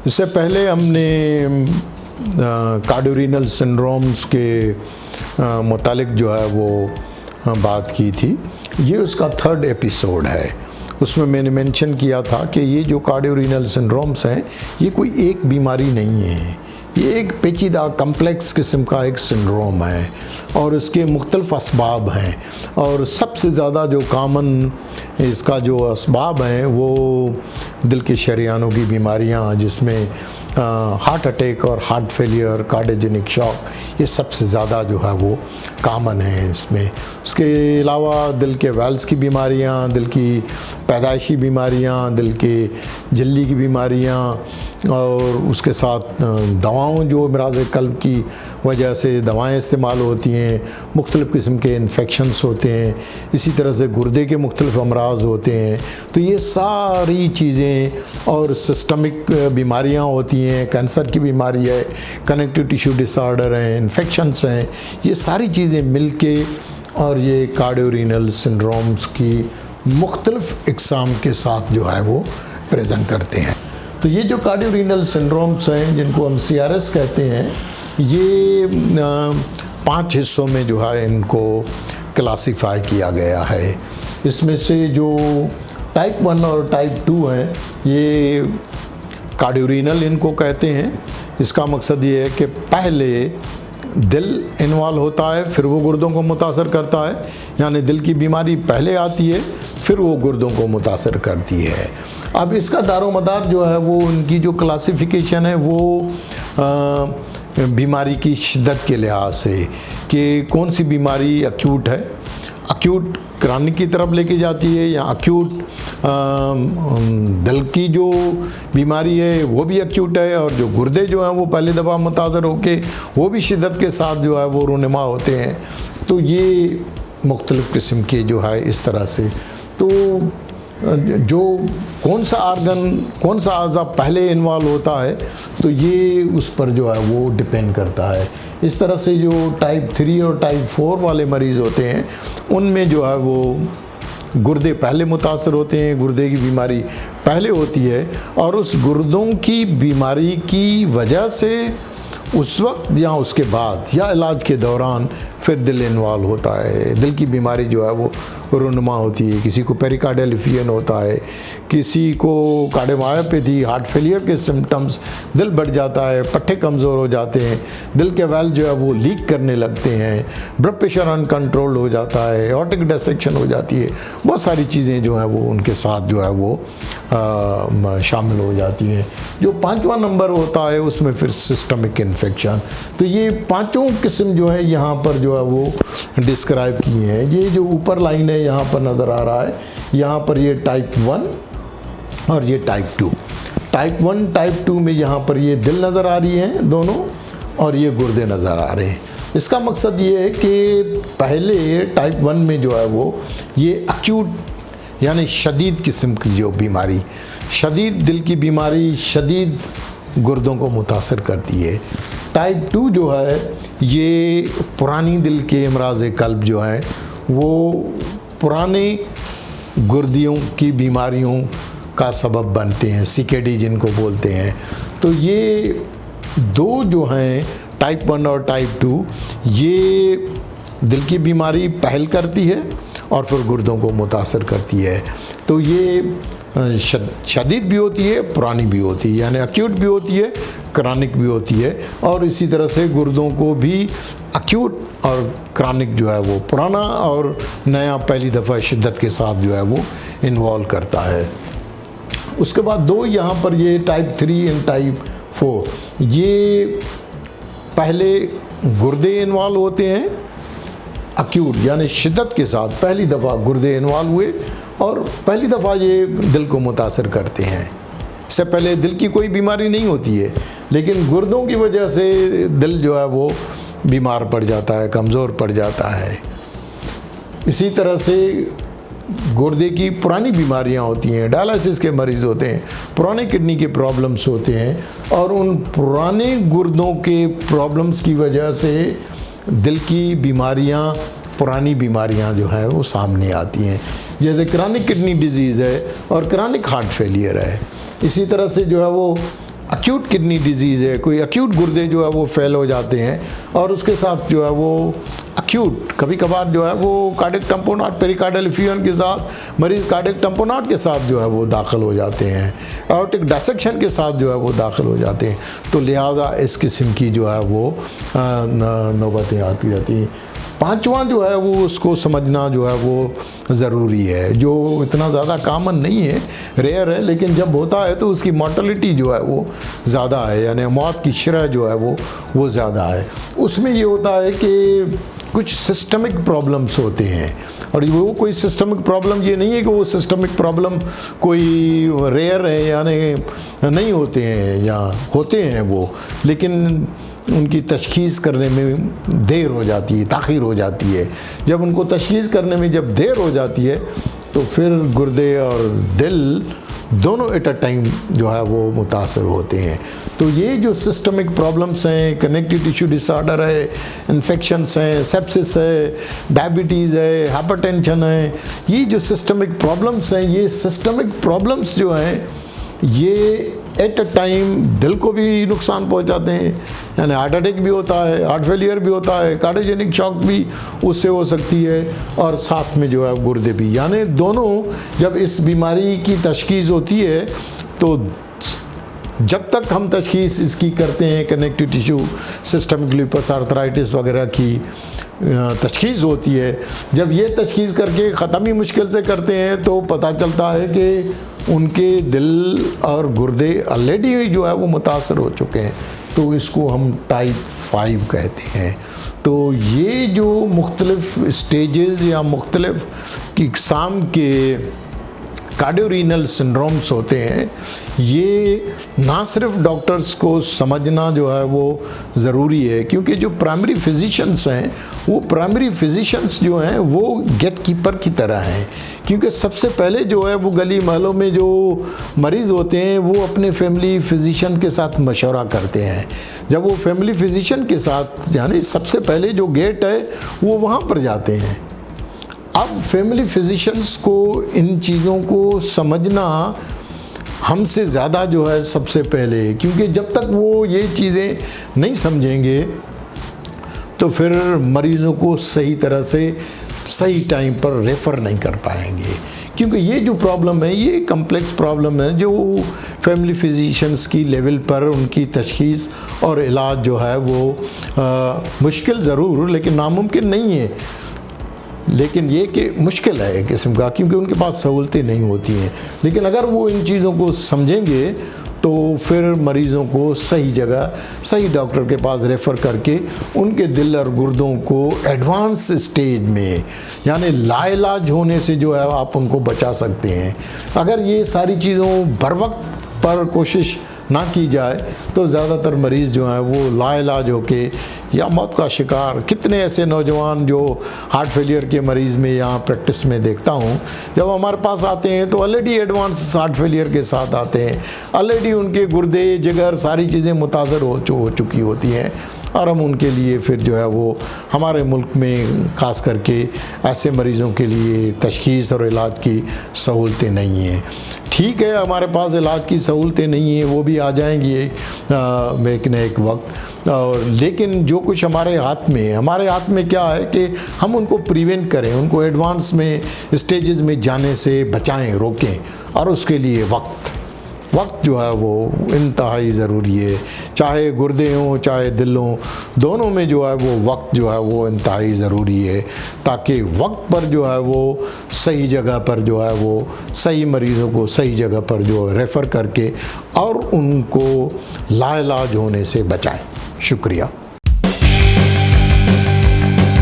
इससे पहले हमने कार्डियोरीनल सिंड्रोम्स के मुतालिक जो है वो बात की थी। ये उसका 3rd एपिसोड है। उसमें मैंने मेंशन किया था कि ये जो कार्डियोरीनल सिंड्रोम्स हैं ये कोई एक बीमारी नहीं है, ये एक पेचीदा कम्प्लेक्स किस्म का एक सिंड्रोम है और इसके मुख्तलिफ असबाब हैं। और सबसे ज़्यादा जो कामन इसका जो असबाब हैं वो दिल के शरियानों की बीमारियां, जिसमें हार्ट अटैक और हार्ट फेलियर, कार्डियोजेनिक शॉक, ये सबसे ज़्यादा जो है वो कामन है इसमें। उसके अलावा दिल के वेल्स की बीमारियां, दिल की पैदाइशी बीमारियां, दिल के झिल्ली की बीमारियां और उसके साथ दवाओं जो अमराज़ क़ल्ब की वजह से दवाएं इस्तेमाल होती हैं, मुख्तलिफ़ किस्म के इन्फेक्शंस होते हैं, इसी तरह से गुर्दे के मुख्तलिफ़ अमराज होते हैं। तो ये सारी चीज़ें और सिस्टमिक बीमारियां होती हैं, कैंसर की बीमारी है, कनेक्टिव टिश्यू डिसऑर्डर हैं, इन्फेक्शंस हैं, ये सारी चीज़ें मिल के और ये कार्डियोरीनल सिंड्रोम्स की मुख्तलिफ़ इक़साम के साथ जो है वो प्रेजेंट करते हैं। तो ये जो कार्डियोरीनल सिंड्रोम्स हैं जिनको हम CRS कहते हैं, ये 5 हिस्सों में जो है इनको क्लासिफाई किया गया है। इसमें से जो टाइप 1 और टाइप 2 हैं ये कार्डियोरीनल इनको कहते हैं। इसका मकसद ये है कि पहले दिल इन्वॉल्व होता है, फिर वो गुर्दों को मुतासर करता है, यानी दिल की बीमारी पहले आती है फिर वो गुर्दों को मुतासर करती है। अब इसका दारोमदार जो है वो उनकी जो क्लासिफिकेशन है वो बीमारी की शिद्दत के लिहाज से कि कौन सी बीमारी अक्यूट है, अक्यूट क्रॉनिक की तरफ लेके जाती है, या अक्यूट दिल की जो बीमारी है वो भी अक्यूट है, और जो गुर्दे जो हैं वो पहले दफ़ा मुतासर होके वो भी शिद्दत के साथ जो है वो रूनुमा होते हैं। तो ये मुख्तलिफ़ किस्म के जो है इस तरह से, तो जो कौन सा आर्गन, कौन सा आज़ा पहले इन्वॉल्व होता है तो ये उस पर जो है वो डिपेंड करता है। इस तरह से जो टाइप 3 और टाइप 4 वाले मरीज़ होते हैं उनमें जो है वो गुर्दे पहले मुतासर होते हैं, गुर्दे की बीमारी पहले होती है, और उस गुर्दों की बीमारी की वजह से उस वक्त या उसके बाद या इलाज के दौरान फिर दिल इन्वॉल्व होता है। दिल की बीमारी जो है वो रूनुमा होती है, किसी को पेरिकार्डियल एफियन होता है, किसी को कार्डियोमायोपैथी, हार्ट फेलियर के सिम्टम्स, दिल बढ़ जाता है, पट्टे कमज़ोर हो जाते हैं, दिल के वेल्व जो है वो लीक करने लगते हैं, ब्लड प्रेशर अनकंट्रोल्ड हो जाता है, एओर्टिक डिसेक्शन हो जाती है, बहुत सारी चीज़ें जो हैं वो उनके साथ जो है वो शामिल हो जाती हैं। जो 5वां नंबर होता है उसमें फिर सिस्टमिक इन्फेक्शन। तो ये 5 किस्म जो है यहाँ पर जो है वो डिस्क्राइब किए हैं। ये जो ऊपर लाइन है यहाँ पर नज़र आ रहा है, यहाँ पर ये टाइप 1 और ये टाइप 2। टाइप 1 टाइप 2 में यहाँ पर ये दिल नज़र आ रही हैं दोनों, और ये गुर्दे नज़र आ रहे हैं। इसका मकसद ये है कि पहले टाइप 1 में जो है वो ये अक्यूट यानी शदीद किस्म की जो बीमारी, शदीद दिल की बीमारी, शदीद गुर्दों को मुतासर करती है। टाइप 2 जो है ये पुरानी दिल के अमराज़ क़ल्ब जो है वो पुराने गुर्दियों की बीमारियों का सबब बनते हैं, CKD जिनको बोलते हैं। तो ये 2 जो हैं टाइप 1 और टाइप 2, ये दिल की बीमारी पहल करती है और फिर गुर्दों को मुतासर करती है। तो ये शदीद भी होती है, पुरानी भी होती है, यानी अक्यूट भी होती है, क्रॉनिक भी होती है, और इसी तरह से गुर्दों को भी अक्यूट और क्रॉनिक जो है वो पुराना और नया पहली दफ़ा शिद्दत के साथ जो है वो इन्वॉल्व करता है। उसके बाद 2 यहाँ पर ये टाइप 3 एंड टाइप 4, ये पहले गुर्दे इन्वॉल्व होते हैं अक्यूट यानी शिद्दत के साथ, पहली दफ़ा गुर्दे इन्वॉल्व हुए और पहली दफ़ा ये दिल को मुतासर करते हैं। इससे पहले दिल की कोई बीमारी नहीं होती है, लेकिन गुर्दों की वजह से दिल जो है वो बीमार पड़ जाता है, कमज़ोर पड़ जाता है। इसी तरह से गुर्दे की पुरानी बीमारियां होती हैं, डायलिसिस के मरीज़ होते हैं, पुराने किडनी के प्रॉब्लम्स होते हैं, और उन पुराने गुर्दों के प्रॉब्लम्स की वजह से दिल की बीमारियां, पुरानी बीमारियां जो है वो सामने आती हैं। जैसे क्रॉनिक किडनी डिजीज़ है और क्रॉनिक हार्ट फेलियर है। इसी तरह से जो है वो अक्यूट किडनी डिजीज़ है, कोई अक्यूट गुर्दे जो है वो फेल हो जाते हैं और उसके साथ जो है वो अक्यूट कभी कभार जो है वो कार्डियक टम्पोनाट पेरिकार्डियल एफ्यूजन के साथ मरीज़ कार्डियक टम्पोनाट के साथ जो है वो दाखिल हो जाते हैं, एओर्टिक डायसेक्शन के साथ जो है वो दाखिल हो जाते हैं। तो लिहाजा इस किस्म की जो है वो नौबतें आती रहती हैं। पांचवा जो है वो उसको समझना जो है वो ज़रूरी है, जो इतना ज़्यादा कॉमन नहीं है, रेयर है, लेकिन जब होता है तो उसकी मॉर्टलिटी जो है वो ज़्यादा है, यानी मौत की शरह जो है वो ज़्यादा है। उसमें ये होता है कि कुछ सिस्टमिक प्रॉब्लम्स होते हैं और वो कोई सिस्टमिक प्रॉब्लम ये नहीं है कि वो सिस्टमिक प्रॉब्लम कोई रेयर है यानी नहीं होते हैं या होते हैं वो, लेकिन उनकी तशख़ीस करने में देर हो जाती है, ताख़ीर हो जाती है। जब उनको तशख़ीस करने में जब देर हो जाती है तो फिर गुर्दे और दिल दोनों एट अ टाइम जो है वो मुतासर होते हैं। तो ये जो सिस्टमिक प्रॉब्लम्स हैं, कनेक्टिव टिश्यू डिसऑर्डर है, इन्फेक्शंस हैं, सेप्सिस है, डायबिटीज़ है, हाइपरटेंशन है, ये जो सिस्टमिक प्रॉब्लम्स हैं, ये सिस्टमिक प्रॉब्लम्स जो हैं ये एट अ टाइम दिल को भी नुकसान पहुंचाते हैं, यानी हार्ट अटैक भी होता है, हार्ट फेलियर भी होता है, कार्डियोजेनिक शॉक भी उससे हो सकती है और साथ में जो है गुर्दे भी, यानी दोनों जब इस बीमारी की तशख़ीस होती है तो जब तक हम तशख़ीस इसकी करते हैं connective tissue systemic lupus arthritis वगैरह की तशख़ीस होती है, जब ये तशख़ीस करके ख़त्म ही मुश्किल से करते हैं तो पता चलता है कि उनके दिल और गुर्दे ऑलरेडी जो है वो मुतासर हो चुके हैं, तो इसको हम टाइप 5 कहते हैं। तो ये जो मुख्तलिफ स्टेजेस या मुख्तलिफ किस्म के कार्डियोरीनल सिंड्रोम्स होते हैं, ये ना सिर्फ डॉक्टर्स को समझना जो है वो ज़रूरी है, क्योंकि जो प्राइमरी फिजिशियंस हैं वो प्राइमरी फिजिशियंस जो हैं वो गेट कीपर की तरह हैं, क्योंकि सबसे पहले जो है वो गली महलों में जो मरीज़ होते हैं वो अपने फैमिली फिजिशियन के साथ मशवरा करते हैं। जब वो फैमिली फिजिशियन के साथ यानी सबसे पहले जो गेट है वो वहाँ पर जाते हैं। अब फैमिली फिजिशियंस को इन चीज़ों को समझना हमसे ज़्यादा जो है सबसे पहले, क्योंकि जब तक वो ये चीज़ें नहीं समझेंगे तो फिर मरीज़ों को सही तरह से सही टाइम पर रेफ़र नहीं कर पाएंगे, क्योंकि ये जो प्रॉब्लम है ये कम्प्लेक्स प्रॉब्लम है जो फैमिली फिजिशियंस की लेवल पर उनकी तशख़ीस और इलाज जो है वो मुश्किल ज़रूर लेकिन नामुमकिन नहीं है, लेकिन ये कि मुश्किल है एक किस्म का, क्योंकि उनके पास सहूलतें नहीं होती हैं। लेकिन अगर वो इन चीज़ों को समझेंगे तो फिर मरीज़ों को सही जगह सही डॉक्टर के पास रेफ़र करके उनके दिल और गुर्दों को एडवांस स्टेज में यानी लाइलाज होने से जो है आप उनको बचा सकते हैं। अगर ये सारी चीज़ों बर वक्त पर कोशिश ना की जाए तो ज़्यादातर मरीज़ जो हैं वो लाइलाज होके या मौत का शिकार, कितने ऐसे नौजवान जो हार्ट फेलियर के मरीज़ में यहाँ प्रैक्टिस में देखता हूँ, जब हमारे पास आते हैं तो ऑलरेडी एडवांस हार्ट फेलियर के साथ आते हैं, ऑलरेडी उनके गुर्दे जिगर सारी चीज़ें मुतासर हो चुकी होती हैं और हम उनके लिए फिर जो है वो हमारे मुल्क में ख़ास करके ऐसे मरीज़ों के लिए तशख़ीस और इलाज की सहूलतें नहीं हैं। ठीक है, हमारे पास इलाज की सहूलतें नहीं हैं, वो भी आ जाएंगी एक न एक वक्त, और लेकिन जो कुछ हमारे हाथ में क्या है कि हम उनको प्रिवेंट करें, उनको एडवांस में स्टेजेस में जाने से बचाएं, रोकें, और उसके लिए वक्त जो है वो इंतहाई ज़रूरी है। चाहे गुर्दे हों चाहे दिल हों, दोनों में जो है वो वक्त जो है वो इंतहाई ज़रूरी है, ताकि वक्त पर जो है वो सही जगह पर जो है वो सही मरीज़ों को सही जगह पर जो रेफ़र करके और उनको लाइलाज होने से बचाएं। शुक्रिया।